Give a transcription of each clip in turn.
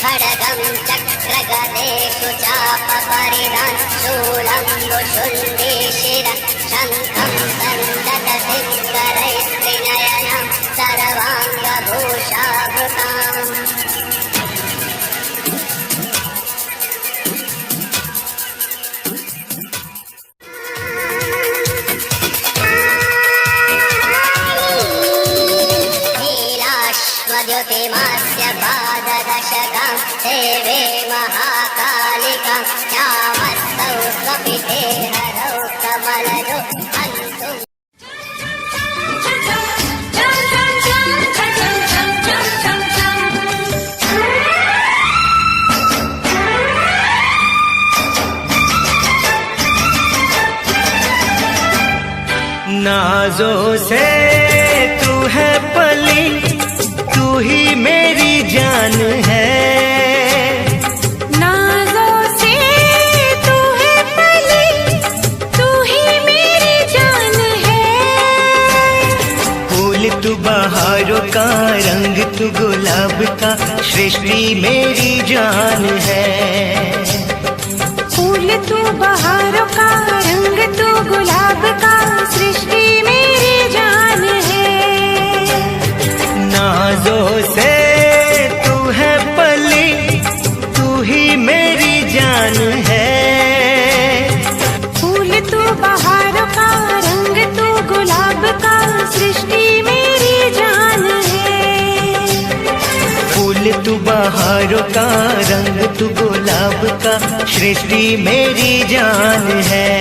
खड्गं चक्रगदेषु चापपरिधान् शूलं वुशुण्डीशिरः शङ्खं सन्दतसिद्धरैस्त्रिनयनं सर्वाङ्गभूषावृताम्। नीलाश्वद्युतिमास्य पाददशकां सेवे महाकालिकां यामस्तौ स्वपिते हरौ कमलजो हन्तुम्। नाज़ों से तू है पली, तू ही मेरी जान है। नाज़ों से तू है पली, तू ही मेरी जान है। फूल तू बहारों का, रंग तू गुलाब का, सृष्टि मेरी जान है। फूल तू बहारों का, रंग तू गुलाब का, सृष्टि मेरी जान है। नाज़ों से तू है पली, तू ही मेरी जान है। फूल तू बहारों का, रंग तू गुलाब का, सृष्टि मेरी जान है। फूल तू बहारों का, रंग तू गुलाब का, सृष्टि मेरी जान है।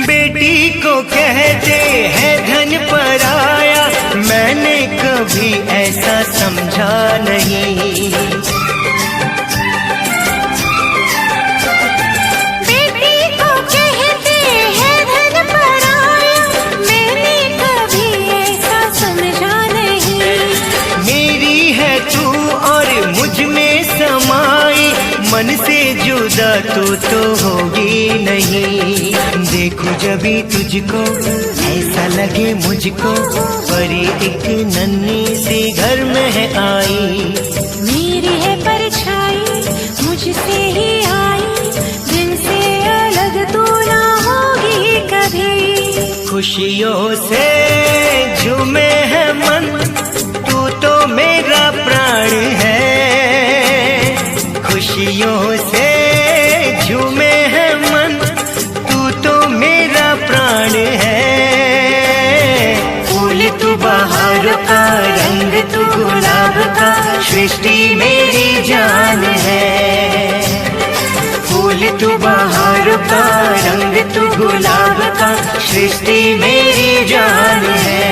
बेटी को कहते हैं धन पराया, मैंने कभी ऐसा समझा नहीं। बेटी को कहते हैं धन पराया, मैंने कभी ऐसा समझा नहीं। मेरी है तू और मुझ में समाई, मन से जुदा तू तो होगी नहीं। देखूं जभी तुझको ऐसा लगे मुझको, परी एक नन्ही सी घर में है आई। मेरी है परछाई मुझसे ही आई, दिल से अलग तू ना होगी कभी। खुशियों से झूमे है मन, तू तो मेरा प्राण है। खुशियों से झूमे है मन, तू तो मेरा प्राण है। फूल तू बहारों का, रंग तू गुलाब का, सृष्टि मेरी जान है। फूल तू बहारों का, रंग तू गुलाब का, सृष्टि मेरी जान है।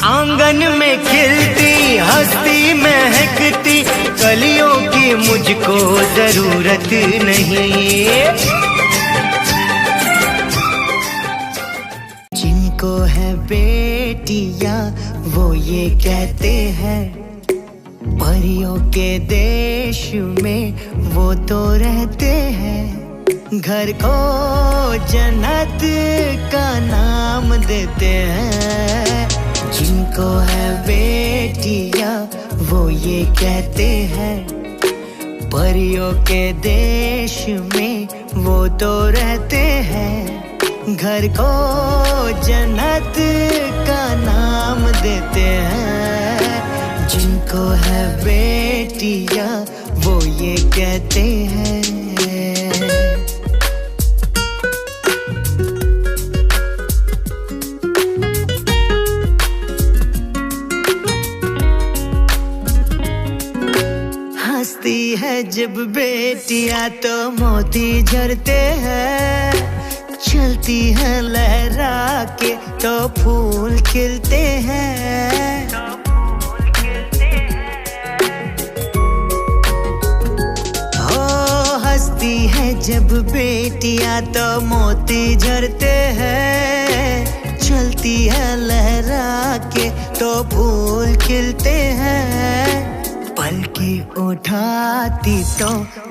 आंगन में खिलती हंसती महकती कलियों की मुझको जरूरत नहीं। जिनको है बेटियां वो ये कहते हैं, परियों के देश में वो तो रहते हैं। घर को जन्नत का नाम देते हैं। जिनको है बेटियां वो ये कहते हैं, परियों के देश में वो तो रहते हैं। घर को जन्नत का नाम देते हैं। जिनको है बेटियां वो ये कहते हैं। हंसती है जब बेटियां तो मोती झरते हैं। चलती है लहरा के तो फूल खिलते हैं। हो हंसती है जब बेटियां तो मोती झरते हैं। चलती है लहरा के तो फूल खिलते हैं। पलके उठाती तो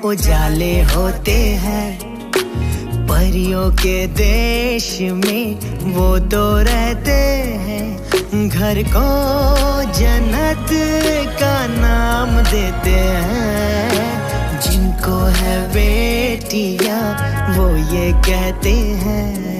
उजाले होते हैं। परियों के देश में वो तो रहते हैं। घर को जन्नत का नाम देते हैं। जिनको है बेटियां वो ये कहते हैं।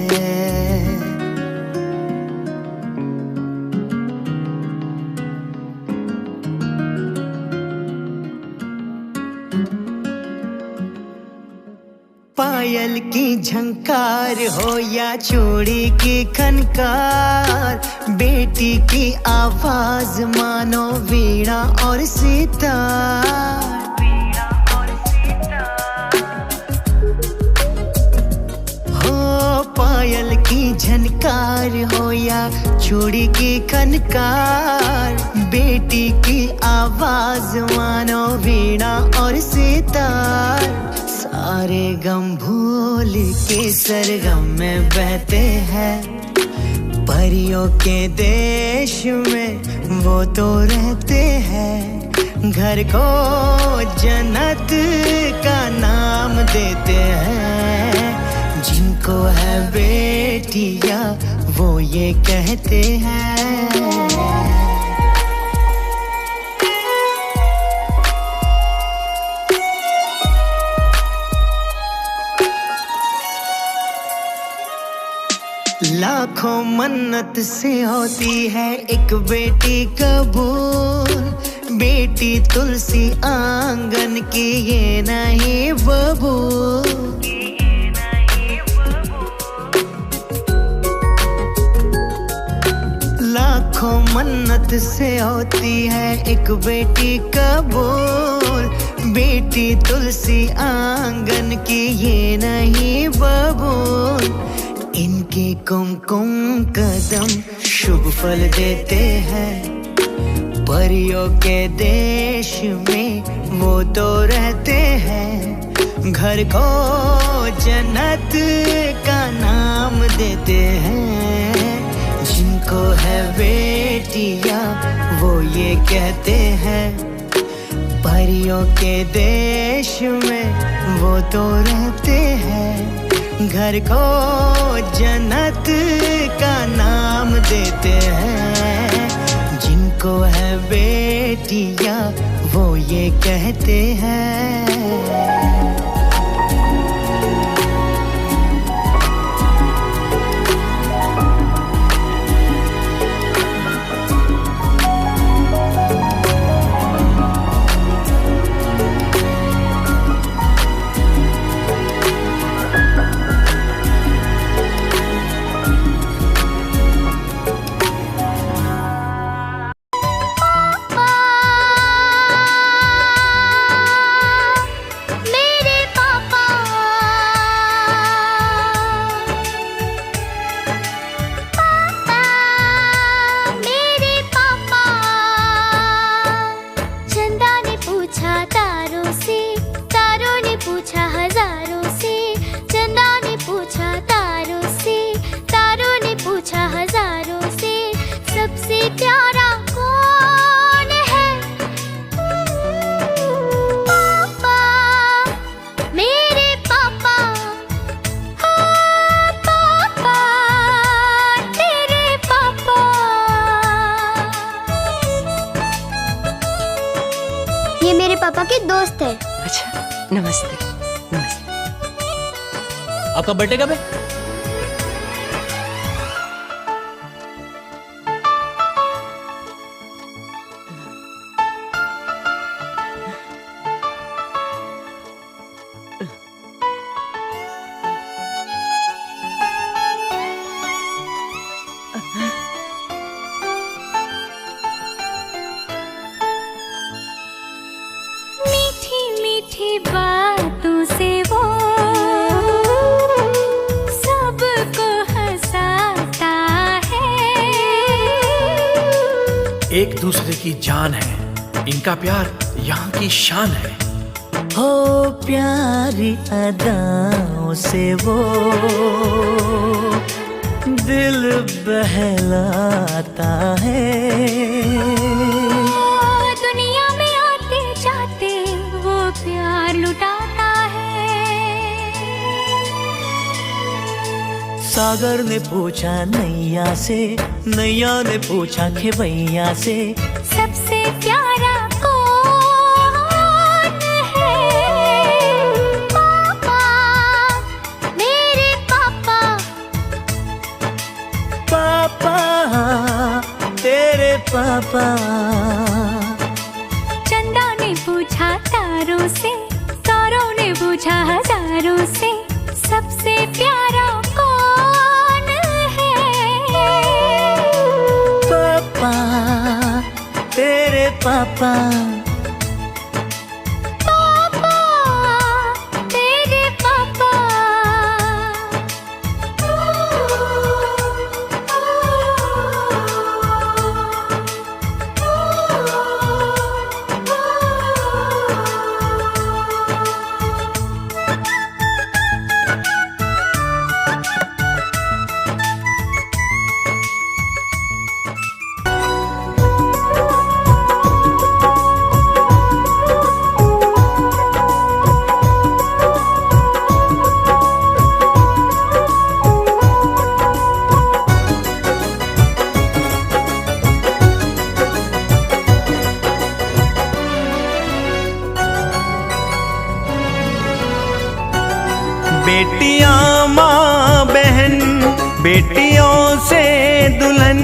पायल की झंकार हो या चूड़ी की खनकार, बेटी की आवाज मानो वीणा और सितार। हो पायल की झनकार हो या चूड़ी की खनकार, बेटी की आवाज मानो वीणा और सितार। सारे गम भूल के सरगम में बहते हैं। परियों के देश में वो तो रहते हैं। घर को जन्नत का नाम देते हैं। जिनको है बेटियां वो ये कहते हैं। लाखों मन्नत से होती है एक बेटी कबूल। बेटी तुलसी आंगन की ये नहीं बबूल। लाखों मन्नत से होती है एक बेटी कबूल। बेटी तुलसी आंगन की ये नहीं बबूल। इनके कुमकुम कदम शुभ फल देते हैं। परियों के देश में वो तो रहते हैं। घर को जन्नत का नाम देते हैं। जिनको है बेटियां वो ये कहते हैं। परियों के देश में वो तो रहते हैं। घर को जन्नत का नाम देते हैं। जिनको है बेटियां वो ये कहते हैं। मेरे दोस्त है। अच्छा, नमस्ते। नमस्ते। आपका बर्थडे कब है? मीठी मीठी बातों से वो सबको हंसाता है। एक दूसरे की जान है, इनका प्यार यहाँ की शान है। हो प्यारी अदाओं से वो दिल बहलाता है। दुनिया में आते जाते वो प्यार लुटाता है। सागर ने पूछा नैया से, नैया ने पूछा खेवैया से, सबसे प्यारा कौन है? पापा, मेरे पापा। पापा तेरे पापा। चंदा ने पूछा तारों से, तारों ने पूछा हजारों से, सबसे प्यारा कौन है? पापा तेरे पापा। पापा, तेरे पापा। बेटियां माँ बहन, बेटियों से दुल्हन।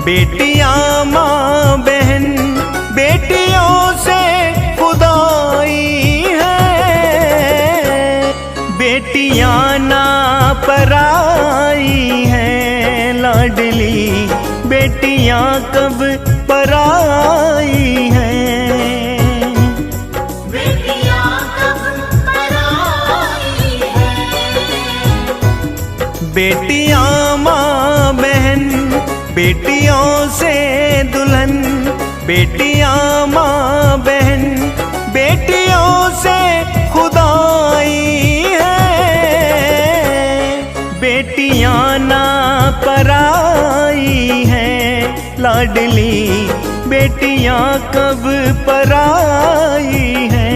बेटियां माँ बहन, बेटियों से खुदाई है। बेटियां ना पराई हैं लाडली, बेटियां कब पराई हैं। बेटियां माँ बहन, बेटियों से दुल्हन। बेटियां माँ बहन, बेटियों से खुदाई है। बेटियां ना पराई हैं लाडली, बेटियां कब पराई हैं।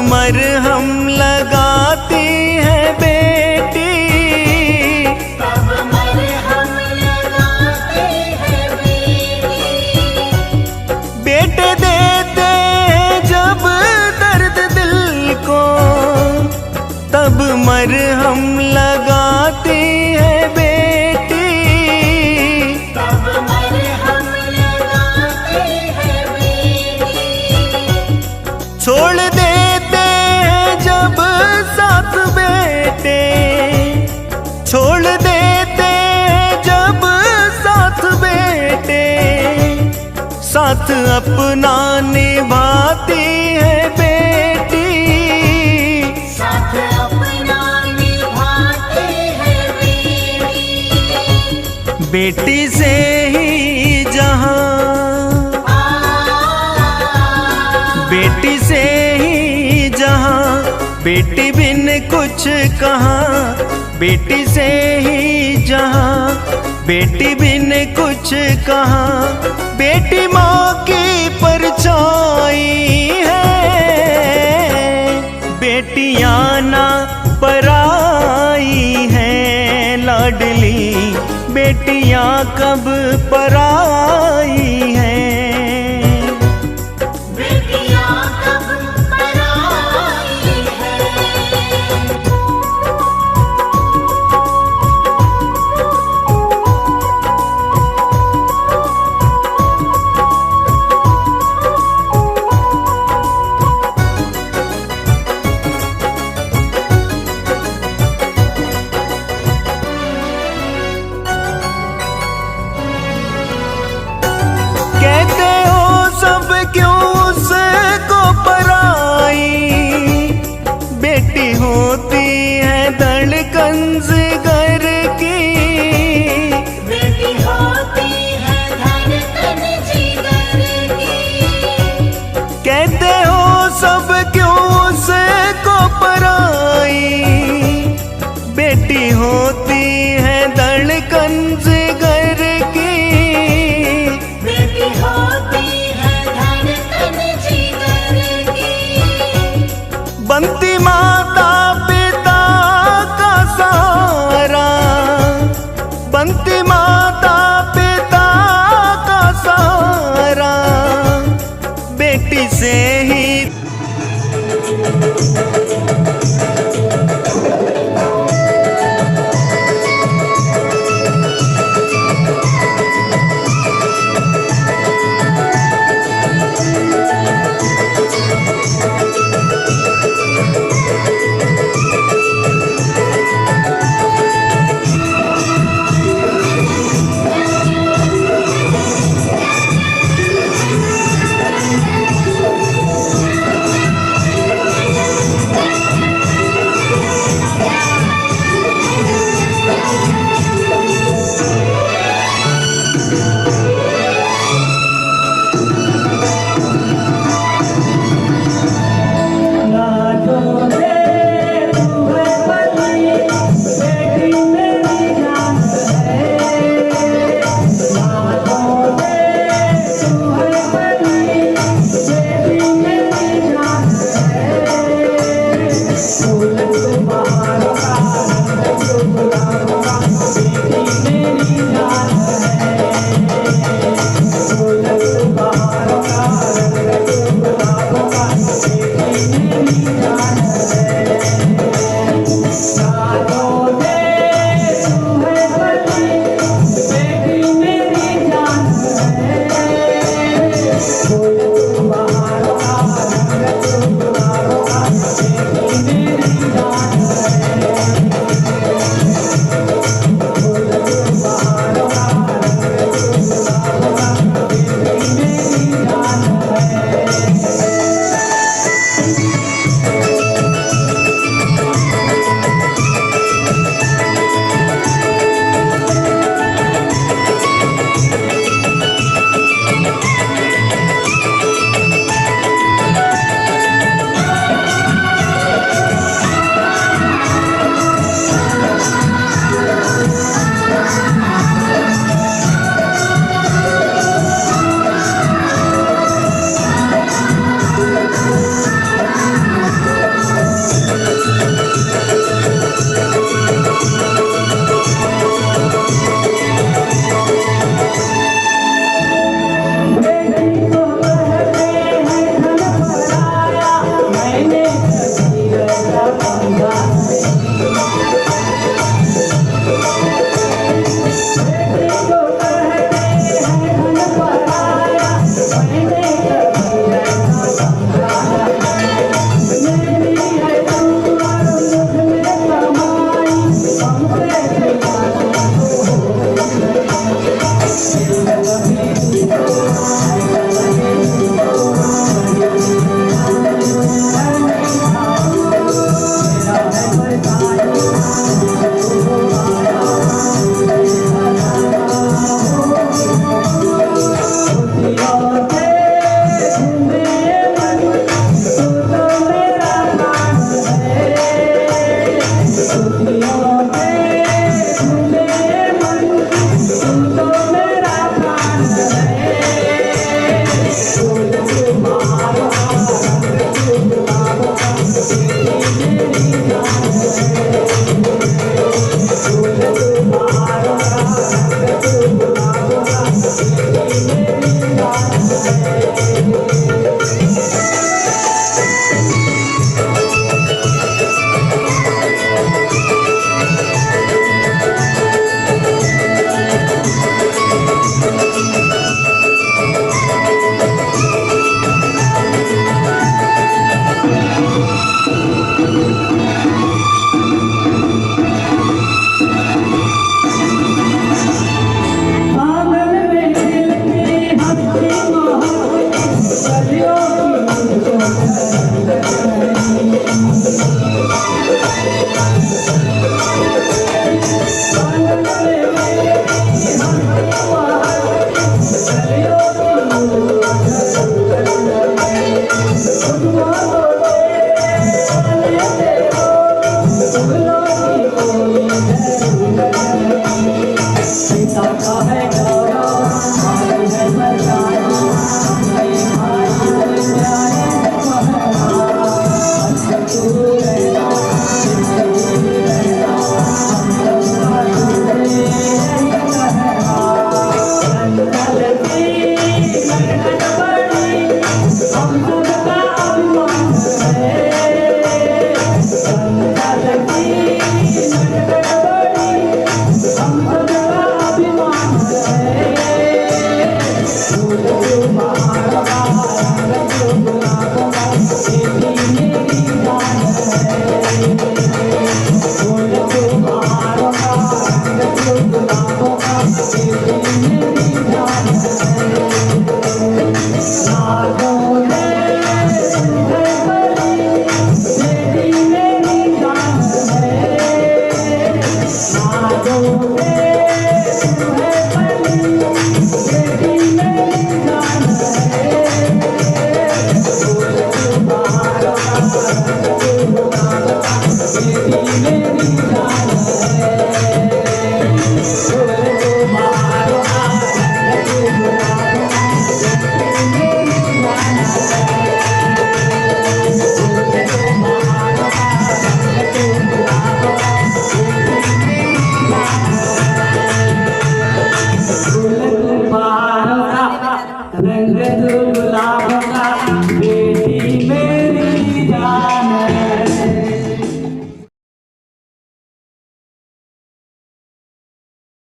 मरहम लगाती है बेटी, तब मरहम लगाती है बेटी। बेटे देते हैं जब दर्द दिल को, तब मरहम लगाती है बेटी। तब मरहम लगाती है बेटी। छोड़ देते हैं जब साथ बेटे, छोड़ देते हैं जब साथ बेटे। साथ अपना निभाती है बेटी, साथ अपना निभाती है बेटी। बेटी से ही बेटी बिन कुछ कहाँ, बेटी से ही जहाँ। बेटी बिन कुछ कहाँ, बेटी माँ की परछाई है। बेटियाँ ना पराई हैं लाडली, बेटियाँ कब पराई हैं। बेटियां कब पराई है। कहते हो सब क्यों उसको पराई, बेटी होती है धड़कन जिगर की। बेटी होती है धड़कन जिगर की। कहते हो सब क्यों उसको पराई, बेटी होती है धड़कन जिगर की। बेटी होती है धड़कन जिगर की। बनती माता पिता का सहारा, बनती माता पिता का सहारा, बेटी से ही